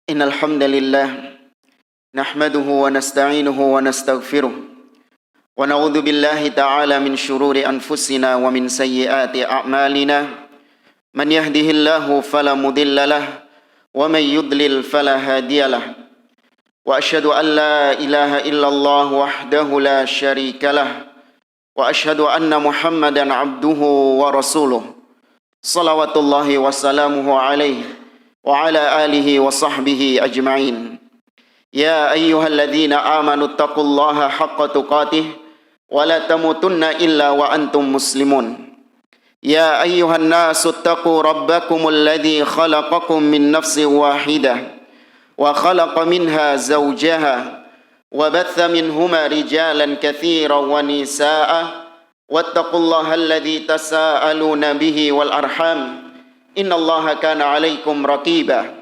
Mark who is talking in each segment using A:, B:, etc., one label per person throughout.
A: إن الحمد لله نحمده ونستعينه ونستغفره ونعوذ بالله تعالى من شرور أنفسنا ومن سيئات أعمالنا من يهده الله فلا مضل له ومن يضلل فلا هادي له وأشهد أن لا إله إلا الله وحده لا شريك له وأشهد أن محمدا عبده ورسوله صلوات الله وسلامه عليه وعلى آله وصحبه أجمعين يا أيها الذين آمنوا اتقوا الله حق تقاته ولا تموتن إلا وأنتم مسلمون يا أيها الناس اتقوا ربكم الذي خلقكم من نفس واحدة وخلق منها زوجها وبث منهما رجالا كثيرا ونساء واتقوا الله الذي تساءلون به والأرحام إن الله كان عليكم رقيبا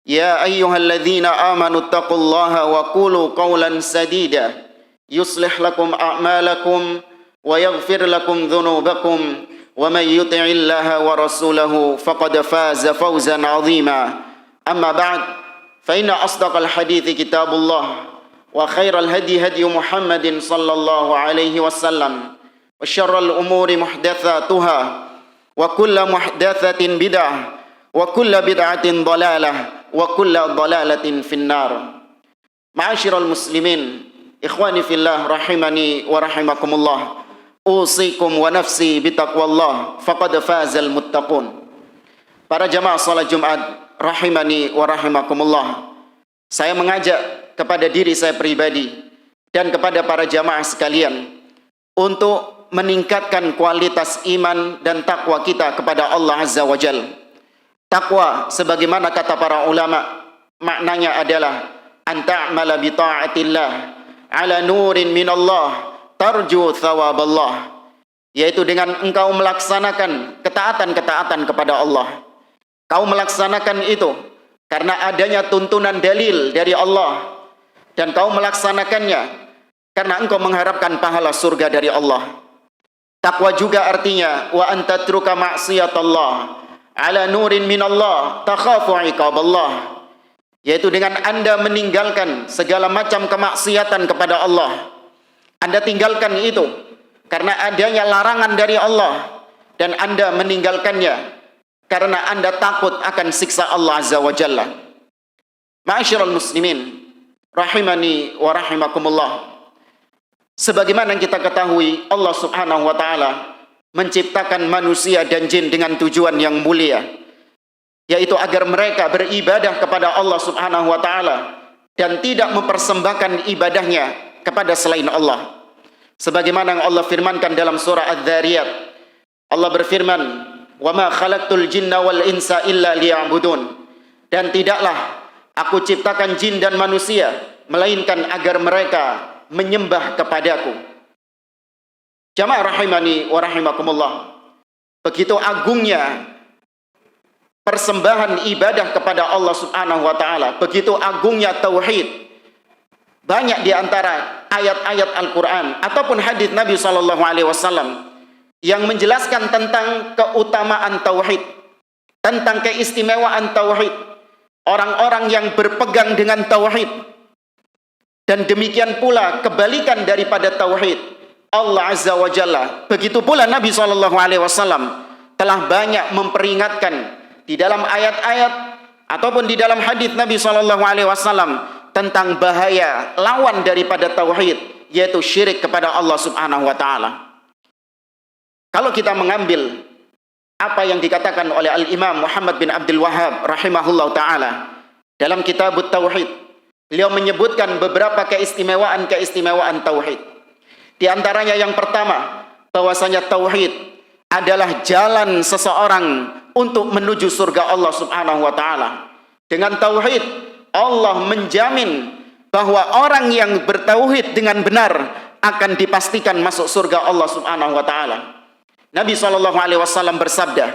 A: يا أيها الذين آمنوا اتقوا الله وقولوا قولا سديدا يصلح لكم أعمالكم ويغفر لكم ذنوبكم ومن يطع الله ورسوله فقد فاز فوزا عظيما أما بعد فإن أصدق الحديث كتاب الله وخير الهدي هدي محمد صلى الله عليه وسلم وشر الأمور محدثاتها وكل محدثة بدعة وكل بدعة ضلالة وكل ضلالة في النار معاشر المسلمين إخواني في الله رحمني ورحمكم الله أوصيكم ونفسي بتقوى الله فقد فاز المتقون. Para jamaah salat Jumat rahimani wa rahimakumullah. Saya mengajak kepada diri saya pribadi dan kepada para jamaah sekalian untuk meningkatkan kualitas iman dan takwa kita kepada Allah Azza wa Jalla. Takwa sebagaimana kata para ulama maknanya adalah anta'mala bi ta'atillah ala nurin minallah tarju thawaballah, yaitu dengan engkau melaksanakan ketaatan-ketaatan kepada Allah. Kau melaksanakan itu karena adanya tuntunan dalil dari Allah, dan kau melaksanakannya karena engkau mengharapkan pahala surga dari Allah. Takwa juga artinya wa antatruka ma'siyatallah ala nurin minallah takhafu iqaballah, yaitu dengan Anda meninggalkan segala macam kemaksiatan kepada Allah. Anda tinggalkan itu karena adanya larangan dari Allah, dan Anda meninggalkannya karena Anda takut akan siksa Allah Azza wa Jalla. Ma'asyiral muslimin rahimani wa rahimakumullah. Sebagaimana kita ketahui, Allah Subhanahu wa taala menciptakan manusia dan jin dengan tujuan yang mulia, yaitu agar mereka beribadah kepada Allah Subhanahu wa taala dan tidak mempersembahkan ibadahnya kepada selain Allah. Sebagaimana yang Allah firmankan dalam surah Adz-Dzariyat, Allah berfirman, "Wa ma khalaqtul jinna wal insa illa liya'budun." Dan tidaklah aku ciptakan jin dan manusia melainkan agar mereka menyembah kepadaku. Jamaah rahimani wa rahimakumullah. Begitu agungnya persembahan ibadah kepada Allah Subhanahu wa taala, begitu agungnya tauhid. Banyak di antara ayat-ayat Al-Qur'an ataupun hadis Nabi sallallahu alaihi wasallam yang menjelaskan tentang keutamaan tauhid, tentang keistimewaan tauhid, orang-orang yang berpegang dengan tauhid. Dan demikian pula kebalikan daripada tauhid Allah Azza wa Jalla. Begitu pula Nabi SAW telah banyak memperingatkan di dalam ayat-ayat ataupun di dalam hadis Nabi SAW tentang bahaya lawan daripada tauhid, yaitu syirik kepada Allah Subhanahu wa taala. Kalau kita mengambil apa yang dikatakan oleh Al-Imam Muhammad bin Abdul Wahhab rahimahullah taala dalam Kitabut Tauhid, beliau menyebutkan beberapa keistimewaan tauhid. Di antaranya yang pertama, bahwasanya tauhid adalah jalan seseorang untuk menuju surga Allah Subhanahu wa taala. Dengan tauhid, Allah menjamin bahwa orang yang bertauhid dengan benar akan dipastikan masuk surga Allah Subhanahu wa taala. Nabi SAW bersabda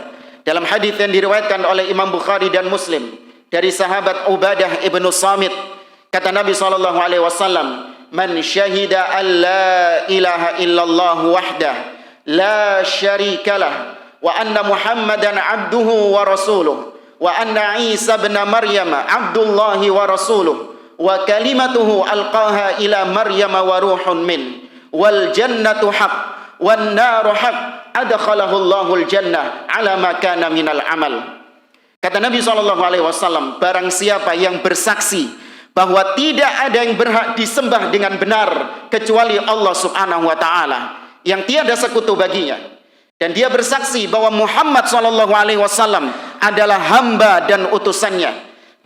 A: dalam hadis yang diriwayatkan oleh Imam Bukhari dan Muslim dari sahabat Ubadah ibnu Samit, kata Nabi SAW, "Man syahida an la ilaha illallah wahdah la syarikalah wa anna Muhammadan abduhu wa rasuluh wa anna Isa ibn Maryam abdullahi wa rasuluh wa kalimatuhu alqaha ila Maryam wa ruhun min wal jannatu haq wan naru haq adkhalahu Allahul jannah ala ma kana minal amal. Kata Nabi SAW, barang siapa yang bersaksi bahwa tidak ada yang berhak disembah dengan benar kecuali Allah Subhanahu wa taala yang tiada sekutu baginya, dan dia bersaksi bahwa Muhammad SAW adalah hamba dan utusannya.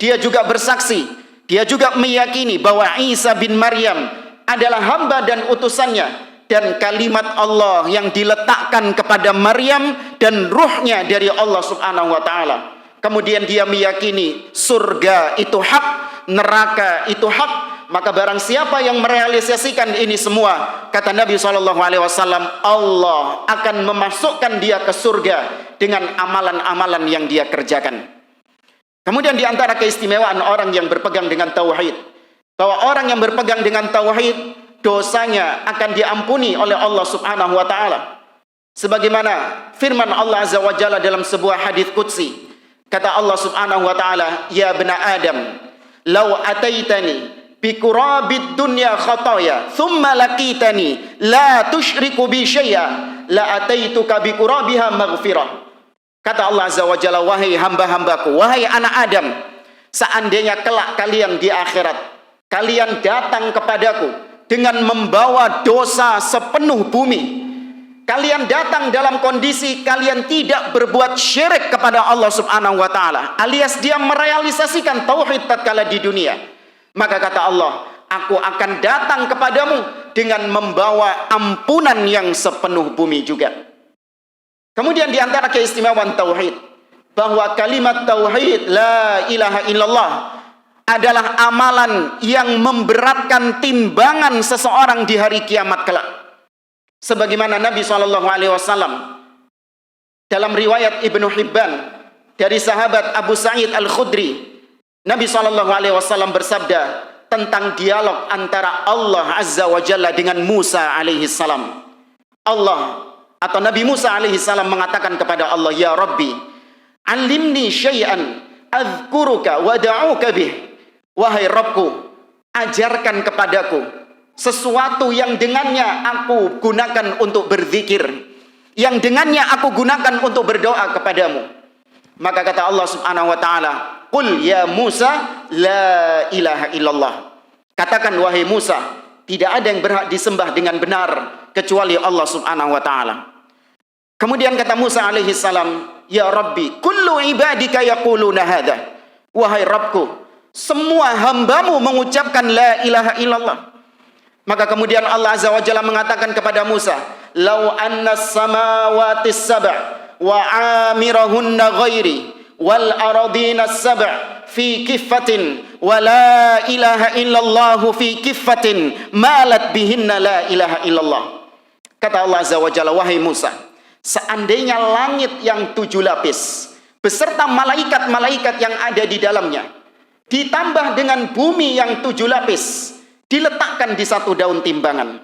A: Dia juga bersaksi, dia juga meyakini bahwa Isa bin Maryam adalah hamba dan utusannya, dan kalimat Allah yang diletakkan kepada Maryam dan ruhnya dari Allah Subhanahu wa taala. Kemudian dia meyakini surga itu hak, neraka itu hak. Maka barang siapa yang merealisasikan ini semua, kata Nabi SAW, Allah akan memasukkan dia ke surga dengan amalan-amalan yang dia kerjakan. Kemudian di antara keistimewaan orang yang berpegang dengan tauhid, bahwa orang yang berpegang dengan tauhid, dosanya akan diampuni oleh Allah Subhanahu wa taala. Sebagaimana firman Allah Azza wa Jalla dalam sebuah hadis qudsi, kata Allah Subhanahu wa taala, ya bani Adam, law ataitani bi qurabid dunya khataya thumma laqitani la tusyriku bi syai'a la ataituka bi qurabiha maghfirah. Kata Allah Azza wa Jalla, wahai hamba-hambaku, wahai anak Adam, seandainya kelak kalian di akhirat, kalian datang kepadaku dengan membawa dosa sepenuh bumi, kalian datang dalam kondisi kalian tidak berbuat syirik kepada Allah Subhanahu wa taala, alias dia merealisasikan tauhid tatkala di dunia, maka kata Allah, aku akan datang kepadamu dengan membawa ampunan yang sepenuh bumi juga. Kemudian di antara keistimewaan tauhid, bahwa kalimat tauhid la ilaha illallah adalah amalan yang memberatkan timbangan seseorang di hari kiamat kelak. Sebagaimana Nabi SAW dalam riwayat Ibnu Hibban dari sahabat Abu Sa'id Al-Khudri, Nabi SAW bersabda tentang dialog antara Allah Azza wa Jalla dengan Musa alaihi salam. Allah atau Nabi Musa alaihi salam mengatakan kepada Allah, ya Rabbi, alimni syai'an azkuruka wa da'uka bih. Wahai Rabbku, ajarkan kepadaku sesuatu yang dengannya aku gunakan untuk berzikir, yang dengannya aku gunakan untuk berdoa kepadamu. Maka kata Allah Subhanahu wa taala, qul ya Musa la ilaha illallah. Katakan wahai Musa, tidak ada yang berhak disembah dengan benar kecuali Allah Subhanahu wa taala. Kemudian kata Musa alaihi salam, ya Rabbi, kullu ibadika yaquluna hadza. Wahai Rabbku, semua hambamu mengucapkan la ilaha illallah. Maka kemudian Allah Azza wa Jalla mengatakan kepada Musa, lau anna samawati sab' wa amirahunna ghairi wal aradina sab' fi kiffatin wa la ilaha illallah fi kiffatin malat bihinna la ilaha illallah. Kata Allah Azza wa Jalla, wahai Musa, seandainya langit yang 7 lapis beserta malaikat-malaikat yang ada di dalamnya ditambah dengan bumi yang 7 lapis diletakkan di satu daun timbangan,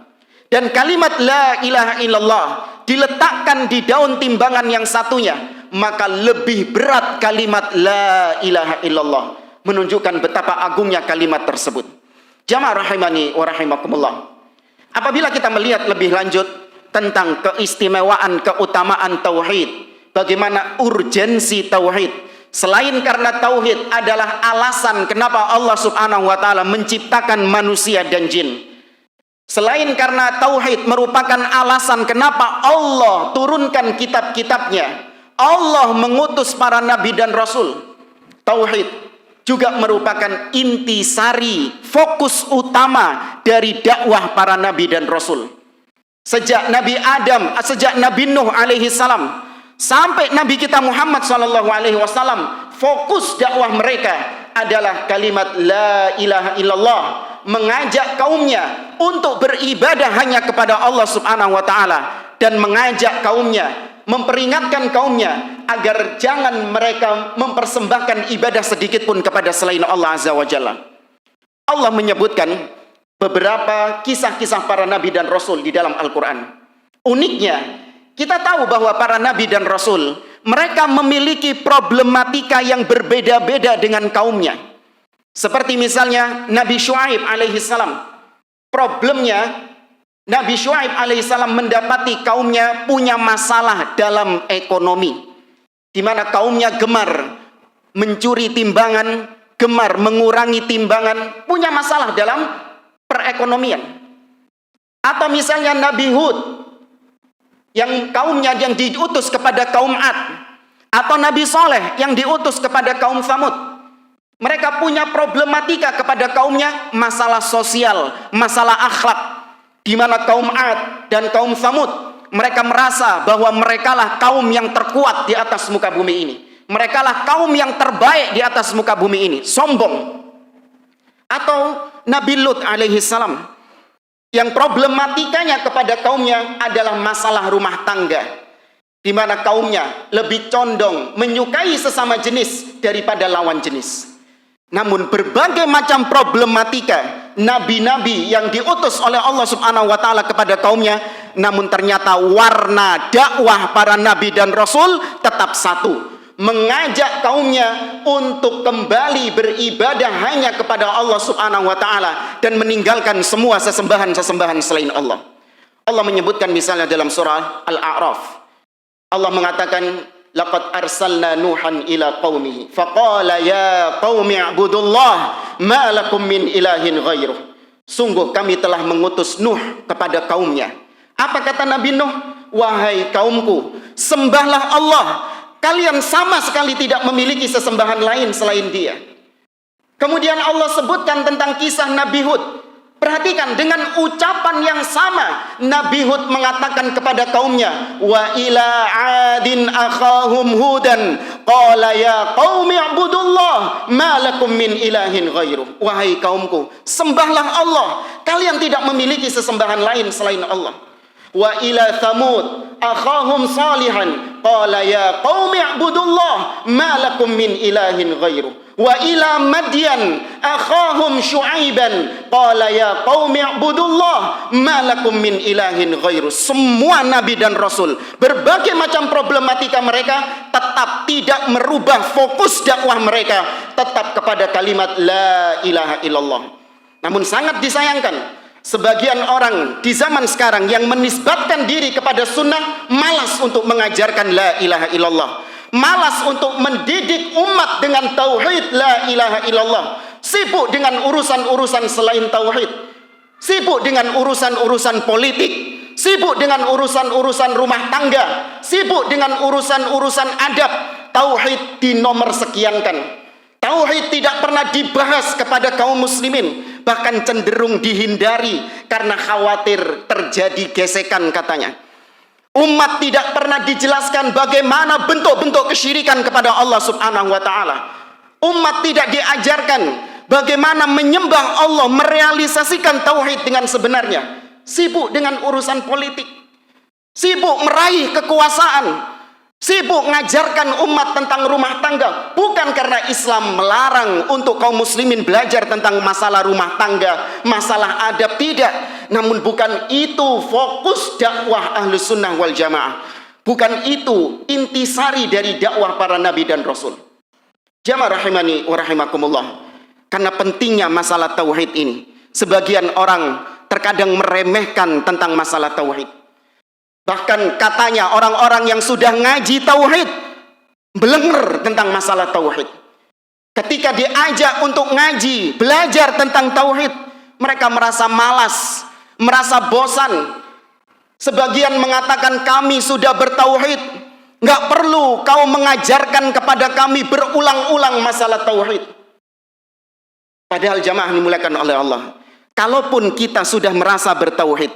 A: dan kalimat la ilaha illallah diletakkan di daun timbangan yang satunya, maka lebih berat kalimat la ilaha illallah, menunjukkan betapa agungnya kalimat tersebut. Jamaah rahimani wa rahimakumullah, apabila kita melihat lebih lanjut tentang keistimewaan, keutamaan tauhid, bagaimana urgensi tauhid, selain karena tauhid adalah alasan kenapa Allah Subhanahu wa taala menciptakan manusia dan jin, selain karena tauhid merupakan alasan kenapa Allah turunkan kitab-kitabnya, Allah mengutus para nabi dan rasul, tauhid juga merupakan intisari, fokus utama dari dakwah para nabi dan rasul. Sejak Nabi Adam, sejak Nabi Nuh alaihi salam sampai Nabi kita Muhammad sallallahu alaihi wasallam, fokus dakwah mereka adalah kalimat la ilaha illallah, mengajak kaumnya untuk beribadah hanya kepada Allah Subhanahu wa taala, dan mengajak kaumnya, memperingatkan kaumnya agar jangan mereka mempersembahkan ibadah sedikit pun kepada selain Allah Azza wa Jalla. Allah menyebutkan beberapa kisah-kisah para nabi dan rasul di dalam Al-Quran. Uniknya, kita tahu bahwa para nabi dan rasul mereka memiliki problematika yang berbeda-beda dengan kaumnya. Seperti misalnya Nabi Syuaib alaihissalam. Problemnya, Nabi Syuaib alaihissalam mendapati kaumnya punya masalah dalam ekonomi, di mana kaumnya gemar mencuri timbangan, gemar mengurangi timbangan, punya masalah dalam perekonomian. Atau misalnya Nabi Hud, yang kaumnya yang diutus kepada kaum Ad, atau Nabi Soleh yang diutus kepada kaum Tsamud. Mereka punya problematika kepada kaumnya, masalah sosial, masalah akhlak, di mana kaum Ad dan kaum Tsamud, mereka merasa bahwa merekalah kaum yang terkuat di atas muka bumi ini. Merekalah kaum yang terbaik di atas muka bumi ini, sombong. Atau Nabi Lut alaihissalam, yang problematikanya kepada kaumnya adalah masalah rumah tangga, di mana kaumnya lebih condong menyukai sesama jenis daripada lawan jenis. Namun berbagai macam problematika nabi-nabi yang diutus oleh Allah Subhanahu wa taala kepada kaumnya, namun ternyata warna dakwah para nabi dan rasul tetap satu, mengajak kaumnya untuk kembali beribadah hanya kepada Allah Subhanahu wa taala dan meninggalkan semua sesembahan-sesembahan selain Allah. Allah menyebutkan misalnya dalam surah Al-A'raf, Allah mengatakan, laqad arsalna nuhan ila qaumihi faqala ya qaumi ibudullah ma lakum min ilahin ghairuh. Sungguh kami telah mengutus Nuh kepada kaumnya. Apa kata Nabi Nuh? Wahai kaumku, sembahlah Allah. Kalian sama sekali tidak memiliki sesembahan lain selain Dia. Kemudian Allah sebutkan tentang kisah Nabi Hud. Perhatikan, dengan ucapan yang sama Nabi Hud mengatakan kepada kaumnya, wa ila adin akhahum hudan qala ya qaumi ibudullah ma lakum min ilahin ghairuh. Wahai kaumku, sembahlah Allah. Kalian tidak memiliki sesembahan lain selain Allah. Wa ila Tsamud akhahum salihan qala ya qaumi ibudullah ma lakum min ilahin ghairuh. Wa ila Madyan akhahum Syuaiban qala ya qaumi ibudullah ma lakum min ilahin ghairuh. Semua nabi dan rasul, berbagai macam problematika mereka tetap tidak merubah fokus dakwah mereka, tetap kepada kalimat la ilaha illallah. Namun sangat disayangkan, sebagian orang di zaman sekarang yang menisbatkan diri kepada sunnah malas untuk mengajarkan la ilaha illallah, malas untuk mendidik umat dengan tauhid la ilaha illallah, sibuk dengan urusan-urusan selain tauhid, sibuk dengan urusan-urusan politik, sibuk dengan urusan-urusan rumah tangga, sibuk dengan urusan-urusan adab. Tauhid dinomor sekiankan. Tauhid tidak pernah dibahas kepada kaum muslimin, bahkan cenderung dihindari karena khawatir terjadi gesekan katanya. Umat tidak pernah dijelaskan bagaimana bentuk-bentuk kesyirikan kepada Allah Subhanahu wa taala. Umat tidak diajarkan bagaimana menyembah Allah, merealisasikan tauhid dengan sebenarnya. Sibuk dengan urusan politik, sibuk meraih kekuasaan, sibuk mengajarkan umat tentang rumah tangga. Bukan karena Islam melarang untuk kaum muslimin belajar tentang masalah rumah tangga, masalah adab, tidak. Namun bukan itu fokus dakwah Ahlus Sunnah wal Jamaah. Bukan itu intisari dari dakwah para nabi dan rasul. Jamaah rahimani wa rahimakumullah. Karena pentingnya masalah tauhid ini, sebagian orang terkadang meremehkan tentang masalah tauhid. Bahkan katanya orang-orang yang sudah ngaji tauhid belenger tentang masalah tauhid. Ketika diajak untuk ngaji, belajar tentang tauhid, mereka merasa malas, merasa bosan. Sebagian mengatakan kami sudah bertauhid, nggak perlu kau mengajarkan kepada kami berulang-ulang masalah tauhid. Padahal jamaah dimuliakan oleh Allah, kalaupun kita sudah merasa bertauhid,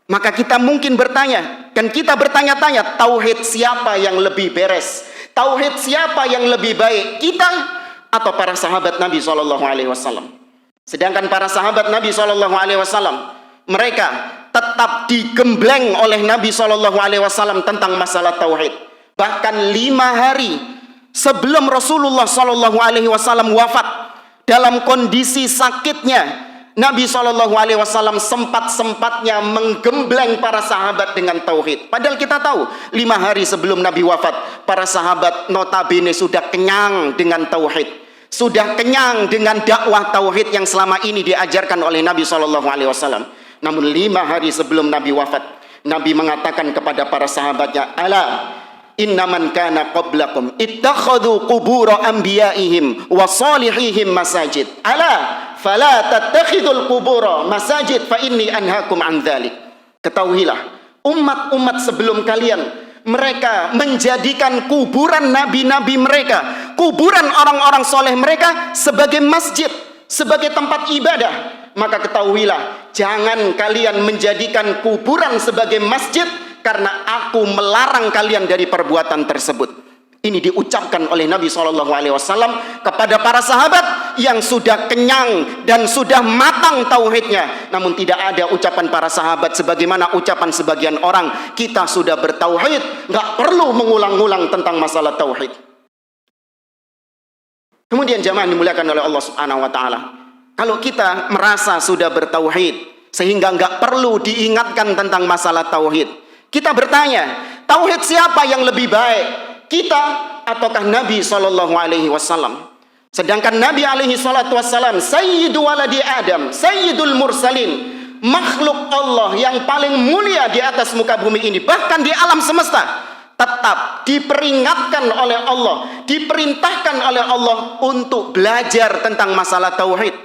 A: maka kita mungkin bertanya, dan kita bertanya-tanya, tauhid siapa yang lebih beres? Tauhid siapa yang lebih baik? Kita atau para sahabat Nabi SAW? Sedangkan para sahabat Nabi SAW, mereka tetap digembleng oleh Nabi SAW tentang masalah tauhid. Bahkan 5 hari sebelum Rasulullah SAW wafat, dalam kondisi sakitnya, Nabi SAW sempat-sempatnya menggembleng para sahabat dengan tauhid. Padahal kita tahu 5 hari sebelum Nabi wafat, para sahabat notabene sudah kenyang dengan tauhid, sudah kenyang dengan dakwah tauhid yang selama ini diajarkan oleh Nabi SAW. Namun 5 hari sebelum Nabi wafat, Nabi mengatakan kepada para sahabatnya, ala innaman kana qablakum ittakhadhu qubura anbiya'ihim wa salihihim masajid, ala fala tattakhidul qubura masajid fa inni anhaakum an dzalik. Ketahuilah, umat-umat sebelum kalian, mereka menjadikan kuburan nabi-nabi mereka, kuburan orang-orang soleh mereka sebagai masjid, sebagai tempat ibadah. Maka ketahuilah, jangan kalian menjadikan kuburan sebagai masjid, karena aku melarang kalian dari perbuatan tersebut. Ini diucapkan oleh Nabi SAW kepada para sahabat yang sudah kenyang dan sudah matang tauhidnya. Namun tidak ada ucapan para sahabat sebagaimana ucapan sebagian orang, kita sudah bertauhid, nggak perlu mengulang-ulang tentang masalah tauhid. Kemudian jamaah dimuliakan oleh Allah Subhanahu wa taala, kalau kita merasa sudah bertauhid sehingga nggak perlu diingatkan tentang masalah tauhid, kita bertanya, tauhid siapa yang lebih baik? Kita ataukah Nabi SAW? Sedangkan Nabi SAW Sayyidu waladi Adam, Sayyidul mursalin, makhluk Allah yang paling mulia di atas muka bumi ini, bahkan di alam semesta, tetap diperingatkan oleh Allah, diperintahkan oleh Allah untuk belajar tentang masalah tauhid.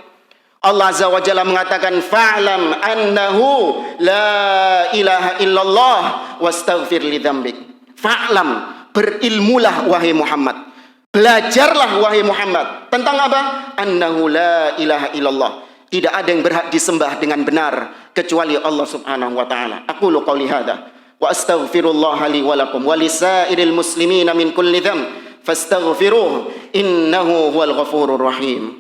A: Allah Azza wa Jalla mengatakan, fa'lam annahu la ilaha illallah wastaghfir li dzambik. Fa'lam, berilmulah wahai Muhammad, belajarlah wahai Muhammad tentang apa? Annahu la ilaha illallah, tidak ada yang berhak disembah dengan benar kecuali Allah Subhanahu wa taala. Aqulu qouli hadza wa astaghfirullah li wa lakum wa lisairil muslimina min kulli dzamb fastaghfiruhu innahu huwal ghafurur rahim.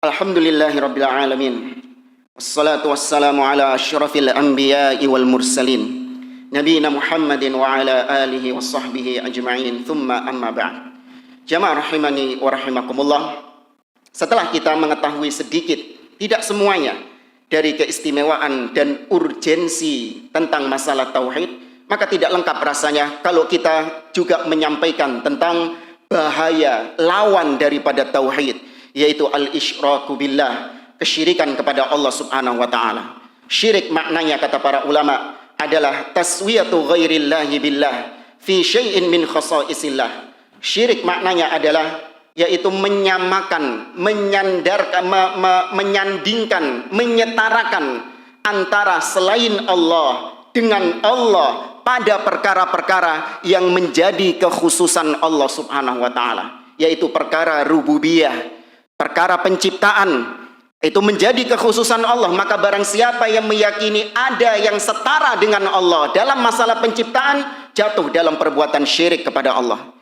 A: Alhamdulillahi rabbil alamin. Wassalatu wassalamu ala asyrafil anbiya'i wal mursalin, nabiyina Muhammadin wa ala alihi wa sahbihi ajma'in, thumma amma ba'd. Jamaah rahimani wa rahimakumullah, setelah kita mengetahui sedikit, tidak semuanya, dari keistimewaan dan urgensi tentang masalah tauhid, maka tidak lengkap rasanya kalau kita juga menyampaikan tentang bahaya lawan daripada tauhid, yaitu al-isyraku billah, kesyirikan kepada Allah Subhanahu wa taala. Syirik maknanya kata para ulama adalah taswiyatu ghairillahi billah fi syai'in min khasaisillah. Syirik maknanya adalah yaitu menyamakan, menyandarkan, menyandingkan, menyetarakan antara selain Allah dengan Allah pada perkara-perkara yang menjadi kekhususan Allah Subhanahu wa taala, yaitu perkara rububiyah, perkara penciptaan, itu menjadi kekhususan Allah. Maka barang siapa yang meyakini ada yang setara dengan Allah dalam masalah penciptaan, jatuh dalam perbuatan syirik kepada Allah.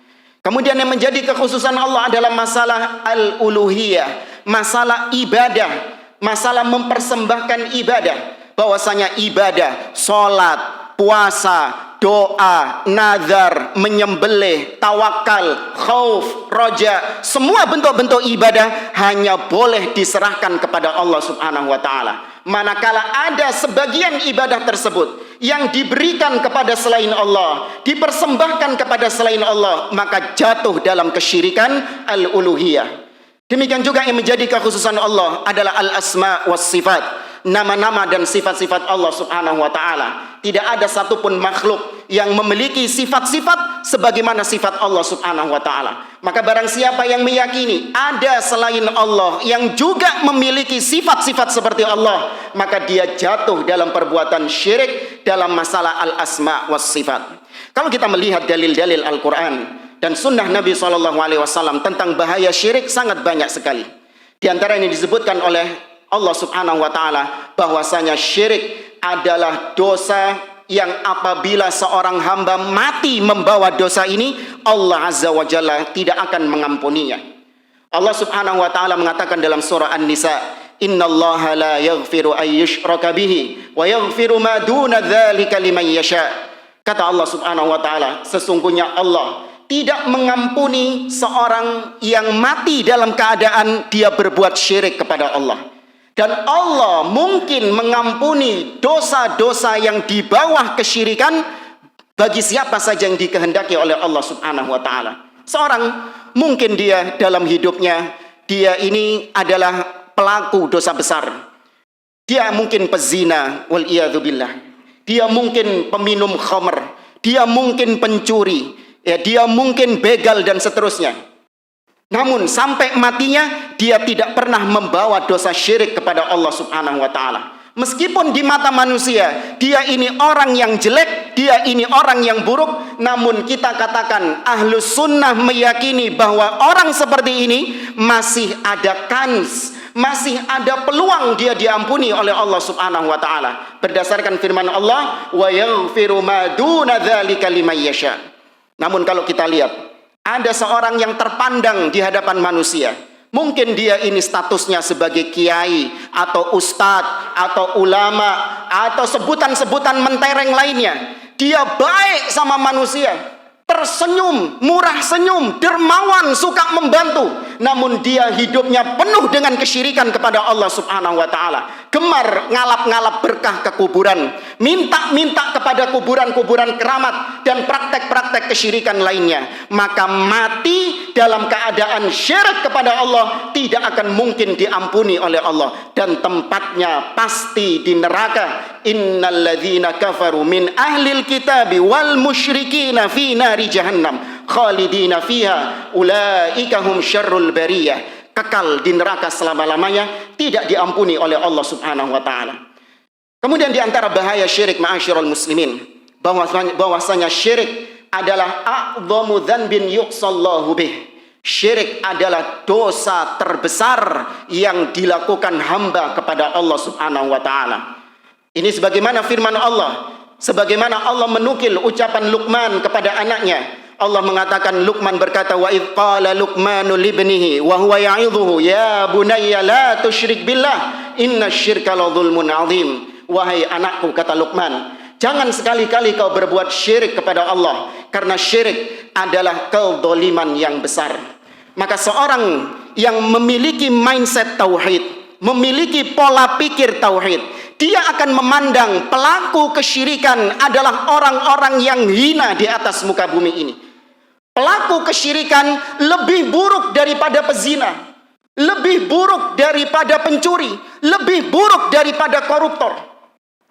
A: Kemudian yang menjadi kekhususan Allah adalah masalah al-uluhiyah, masalah ibadah, masalah mempersembahkan ibadah. Bahwasanya ibadah, sholat, puasa, doa, nazar, menyembelih, tawakal, khauf, roja, semua bentuk-bentuk ibadah hanya boleh diserahkan kepada Allah Subhanahu wa taala. Manakala ada sebagian ibadah tersebut yang diberikan kepada selain Allah, dipersembahkan kepada selain Allah, maka jatuh dalam kesyirikan al-uluhiyah. Demikian juga yang menjadi kekhususan Allah adalah al-asma was sifat, nama-nama dan sifat-sifat Allah Subhanahu wa taala. Tidak ada satupun makhluk yang memiliki sifat-sifat sebagaimana sifat Allah Subhanahu wa taala. Maka barang siapa yang meyakini ada selain Allah yang juga memiliki sifat-sifat seperti Allah, maka dia jatuh dalam perbuatan syirik dalam masalah al-asma was sifat. Kalau kita melihat dalil-dalil Al-Qur'an dan sunnah Nabi SAW tentang bahaya syirik, sangat banyak sekali. Di antara ini disebutkan oleh Allah Subhanahu wa taala bahwasanya syirik adalah dosa yang apabila seorang hamba mati membawa dosa ini, Allah Azza wa Jalla tidak akan mengampuninya. Allah Subhanahu wa taala mengatakan dalam surah An-Nisa, innallaha la yaghfiru ay yushraka bihi wa yaghfiru ma duna dzalika liman yasha. Kata Allah Subhanahu wa taala, sesungguhnya Allah tidak mengampuni seorang yang mati dalam keadaan dia berbuat syirik kepada Allah. Dan Allah mungkin mengampuni dosa-dosa yang di bawah kesyirikan bagi siapa saja yang dikehendaki oleh Allah Subhanahu wa taala. Seorang mungkin dia dalam hidupnya dia ini adalah pelaku dosa besar. Dia mungkin pezina, wal iyadzubillah. Dia mungkin peminum khamr, dia mungkin pencuri, ya, dia mungkin begal dan seterusnya. Namun sampai matinya dia tidak pernah membawa dosa syirik kepada Allah Subhanahu wa taala. Meskipun di mata manusia dia ini orang yang jelek, dia ini orang yang buruk, namun kita katakan Ahlus Sunnah meyakini bahwa orang seperti ini masih ada kans, masih ada peluang dia diampuni oleh Allah Subhanahu wa taala. Berdasarkan firman Allah, "Wa yaghfiru ma duna dzalika liman yasha." Namun kalau kita lihat, ada seorang yang terpandang di hadapan manusia. Mungkin dia ini statusnya sebagai kiai atau ustadz atau ulama atau sebutan-sebutan mentereng lainnya. Dia baik sama manusia, tersenyum, murah senyum, dermawan, suka membantu. Namun dia hidupnya penuh dengan kesyirikan kepada Allah Subhanahu wa taala. Gemar ngalap-ngalap berkah ke kuburan, minta-minta kepada kuburan-kuburan keramat dan praktek-praktek kesyirikan lainnya. Maka mati dalam keadaan syirik kepada Allah tidak akan mungkin diampuni oleh Allah, dan tempatnya pasti di neraka. Innalladzina kafaru min ahlil kitabi wal musyrikina fi nari jahannam khalidina fiha ulaika hum syarrul bariyah. Kekal di neraka selama-lamanya, tidak diampuni oleh Allah Subhanahu wa taala. Kemudian di antara bahaya syirik, ma'asyiral muslimin, bahwasanya syirik adalah a'dhamu dzanbin yuqsallahu bih. Syirik adalah dosa terbesar yang dilakukan hamba kepada Allah Subhanahu wa taala. Ini sebagaimana firman Allah, sebagaimana Allah menukil ucapan Luqman kepada anaknya. Allah mengatakan, Luqman berkata, wa idh qala Luqmanu libnihi wa huwa ya'idhuhu ya bunayya la tusyrik billah innasyirka la dzulmun 'adzim. Wahai anakku, kata Luqman, jangan sekali-kali kau berbuat syirik kepada Allah, karena syirik adalah kezaliman yang besar. Maka seorang yang memiliki mindset tauhid, memiliki pola pikir tauhid, dia akan memandang pelaku kesyirikan adalah orang-orang yang hina di atas muka bumi ini. Pelaku kesyirikan lebih buruk daripada pezina, lebih buruk daripada pencuri, lebih buruk daripada koruptor.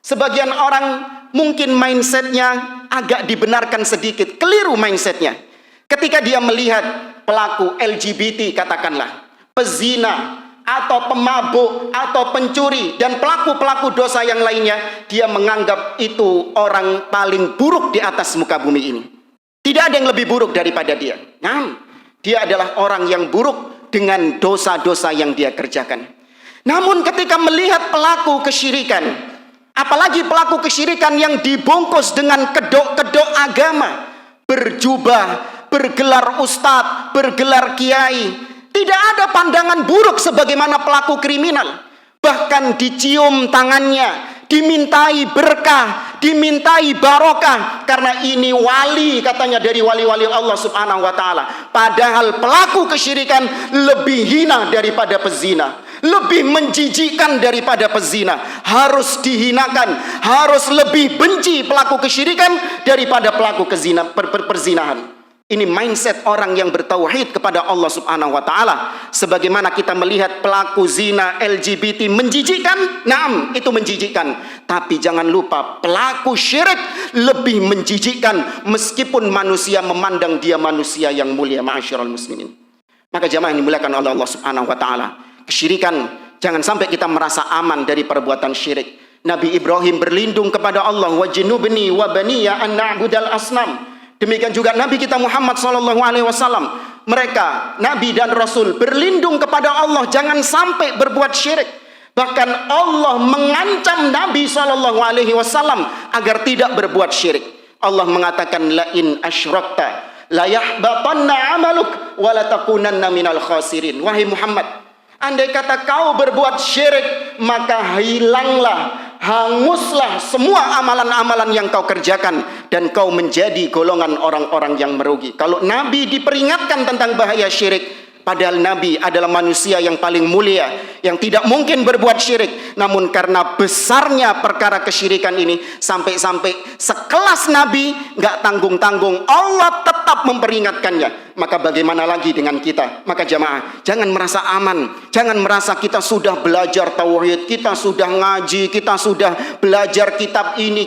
A: Sebagian orang mungkin mindsetnya agak dibenarkan sedikit, keliru mindsetnya. Ketika dia melihat pelaku LGBT katakanlah, pezina, atau pemabuk, atau pencuri, dan pelaku-pelaku dosa yang lainnya, dia menganggap itu orang paling buruk di atas muka bumi ini. Tidak ada yang lebih buruk daripada dia. Nah, dia adalah orang yang buruk dengan dosa-dosa yang dia kerjakan. Namun ketika melihat pelaku kesyirikan, apalagi pelaku kesyirikan yang dibungkus dengan kedok-kedok agama, berjubah, bergelar ustadz, bergelar kiai, tidak ada pandangan buruk sebagaimana pelaku kriminal. Bahkan dicium tangannya, dimintai berkah, dimintai barokah, karena ini wali katanya dari wali-wali Allah Subhanahu wa taala. Padahal pelaku kesyirikan lebih hina daripada pezina, lebih menjijikkan daripada pezina, harus dihinakan, harus lebih benci pelaku kesyirikan daripada pelaku perzinahan. Ini mindset orang yang bertauhid kepada Allah Subhanahu wa taala. Sebagaimana kita melihat pelaku zina LGBT menjijikkan, naam, itu menjijikkan. Tapi jangan lupa pelaku syirik lebih menjijikkan meskipun manusia memandang dia manusia yang mulia, ma'asyiral muslimin. Maka jamaah yang dimuliakan oleh Allah Subhanahu wa taala, kesyirikan, jangan sampai kita merasa aman dari perbuatan syirik. Nabi Ibrahim berlindung kepada Allah, wajnubni wa baniya an na'budal asnam. Demikian juga Nabi kita Muhammad SAW. Mereka, Nabi dan Rasul, berlindung kepada Allah jangan sampai berbuat syirik. Bahkan Allah mengancam Nabi SAW agar tidak berbuat syirik. Allah mengatakan, la in asyrakta la yahbatanna amaluk wa la takunanna minal khasirin. Wahai Muhammad, andai kata kau berbuat syirik, maka hilanglah, hanguslah semua amalan-amalan yang kau kerjakan dan kau menjadi golongan orang-orang yang merugi. Kalau Nabi diperingatkan tentang bahaya syirik, padahal Nabi adalah manusia yang paling mulia, yang tidak mungkin berbuat syirik. Namun karena besarnya perkara kesyirikan ini, sampai-sampai sekelas Nabi nggak tanggung-tanggung, Allah tetap memperingatkannya. Maka bagaimana lagi dengan kita? Maka jamaah, jangan merasa aman. Jangan merasa kita sudah belajar tauhid, kita sudah ngaji, kita sudah belajar kitab ini,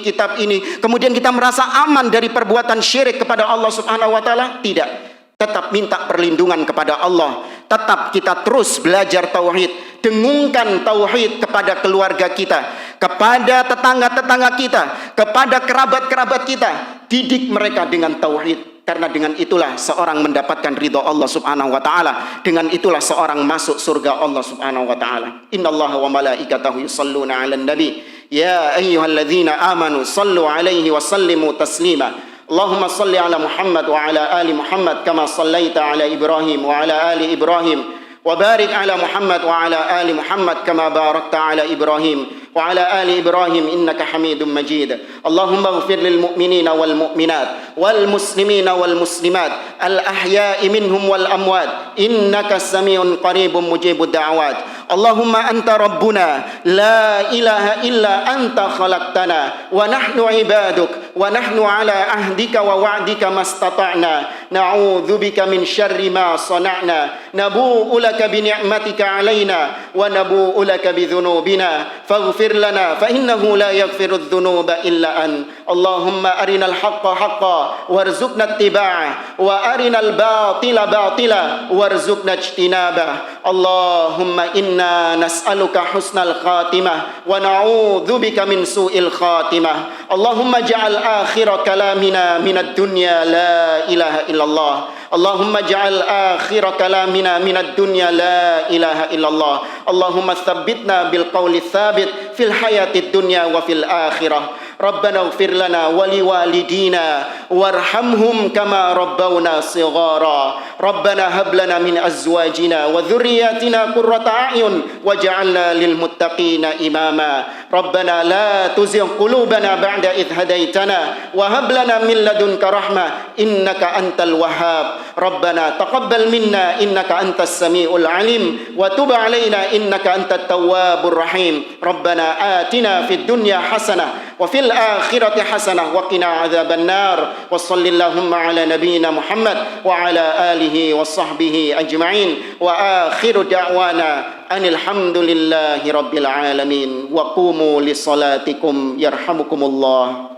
A: kemudian kita merasa aman dari perbuatan syirik kepada Allah Subhanahu wa taala. Tidak. Tetap minta perlindungan kepada Allah. Tetap kita terus belajar tauhid. Dengungkan tauhid kepada keluarga kita, kepada tetangga-tetangga kita, kepada kerabat-kerabat kita. Didik mereka dengan tauhid. Karena dengan itulah seorang mendapatkan ridha Allah Subhanahu wa taala. Dengan itulah seorang masuk surga Allah Subhanahu wa taala. Innallaha wa malaikatahu yusholluna 'alan nabi. Ya ayyuhalladzina amanu shallu 'alaihi wa sallimu taslima. Allahumma salli ala Muhammad wa ala ali Muhammad kama sallaita ala Ibrahim wa ala ali Ibrahim wa barik ala Muhammad wa ala ali Muhammad kama barakta ala Ibrahim wa ala ali Ibrahim innaka Hamidum Majid. Allahumma ighfir lil mu'minina wal mu'minat wal muslimina wal muslimat al ahya'i minhum wal amwat innaka samiun qaribun mujibud da'awat. Allahumma anta rabbuna la ilaha illa anta khalaqtana wa nahnu ibaduk wa nahnu ala ahdika wa wa'dika mastata'na na'udzu bika min syarri ma sana'na nabu'u laka bi ni'matika 'alaina wa nabu'u laka bi dhunubina faghfir lana fa innahu la yaghfiru dhunuba illa an. Allahumma arinal haqqa haqqan warzuqna ittiba'ah wa arinal batila batila warzuqna ijtinabah. Allahumma inna nas'aluka husnal khatimah wa na'udzu bika min su'il khatimah. Allahumma ja'al akhira kalamina minad dunya la ilaha illallah. Allahumma ja'al akhira kalamina minad dunya la ilaha illallah. Allahumma tsabbitna bil qawli tsabit fil hayatid dunya wa fil akhirah. Rabbana ighfir lana wa liwalidina warhamhum kama rabbawna shighara. Rabbana hab lana min azwajina wa dhurriyyatina qurrata a'yun waj'alna lil muttaqina imama. Rabbana la tuzigh qulubana ba'da idh hadaitana wa hab lana min ladunka rahmah innaka antal wahhab. Rabbana taqabbal minna innaka antas samiul alim wa tub alaina innaka antat tawwabur rahim. Rabbana atina fid dunya hasanah wa fil akhirati hasanah wa qina adzaban nar. Wa sallallahu ala nabiyyina Muhammad wa ala alihi wa sahbihi ajma'in. Wa akhiru da'wana anil hamdulillahi rabbil alamin. Wa qumu li salatikum yarhamukumullah.